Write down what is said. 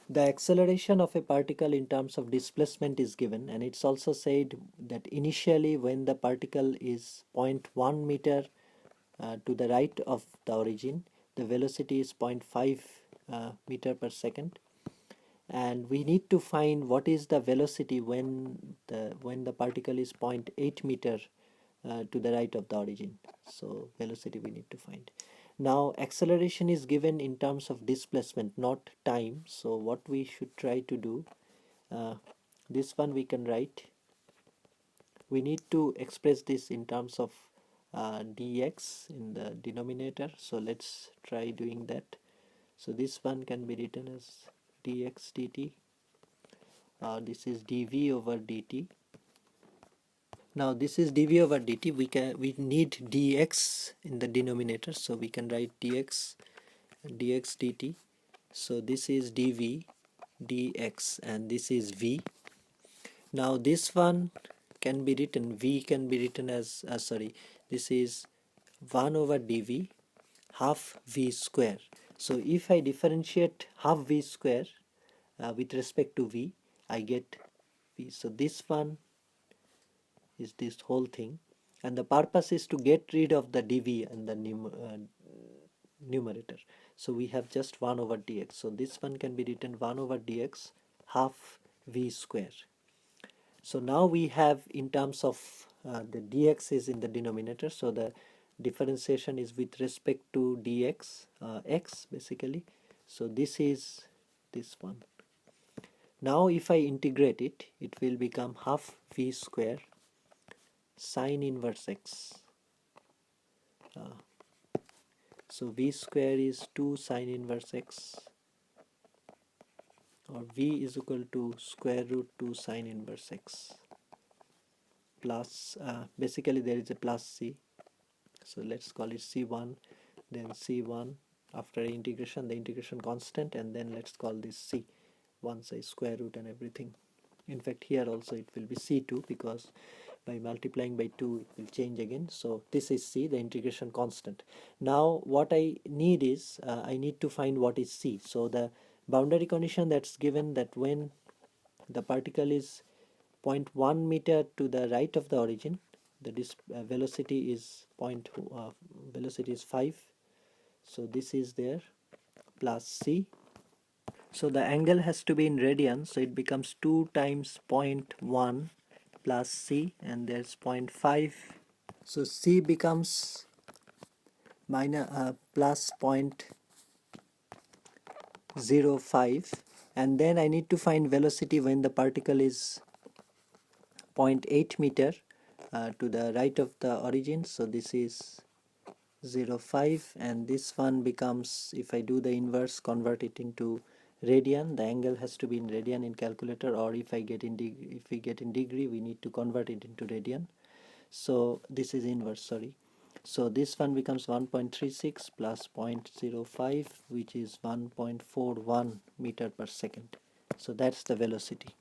The acceleration of a particle in terms of displacement is given, and it's also said that initially when the particle is zero point 0.1 meter to the right of the origin, the velocity is 0.5 meter per second, and we need to find what is the velocity when the particle is zero point 0.8 meter to the right of the origin. So velocity we need to find. Now acceleration is given in terms of displacement, not time. So what we should try to do, uh, this one we can write, we need to express this in terms of dx in the denominator. So let's try doing that. So this one can be written as dx dt. This is dv over dt. Now this is dv over dt. We need dx in the denominator, so we can write dx dt. So this is dv dx, and this is v. Now this one can be written, v can be written as this is 1 over dv half v square. So if I differentiate half v square with respect to v, I get v. So this one is this whole thing, and the purpose is to get rid of the dv and the numerator. So we have just 1 over dx. So this one can be written 1 over dx half v square. So now we have, in terms of the dx is in the denominator, so the differentiation is with respect to dx, x basically. So this is this one. Now if I integrate it, it will become half v square sine inverse x. So v square is 2 sine inverse x, or v is equal to square root 2 sine inverse x, plus basically there is a plus c, so let's call it c1, then c1 after integration, the integration constant, and then let's call this c once I square root and everything. In fact here also it will be c2, because by multiplying by 2 it will change again. So this is c, the integration constant. Now what I need is I need to find what is c. So the boundary condition that's given, that when the particle is 0.1 meter to the right of the origin, the velocity is velocity is 5. So this is there, plus c. So the angle has to be in radians, so it becomes 2 times 0.1 plus c, and there's 0.5. So c becomes plus 0.05, and then I need to find velocity when the particle is 0.8 meter to the right of the origin. So this is 0.5, and this one becomes, if I do the inverse, convert it into radian, the angle has to be in radian in calculator, or if we get in degree, we need to convert it into radian. So this is inverse, sorry. So this one becomes 1.36 plus 0.05, which is 1.41 meter per second. So that's the velocity.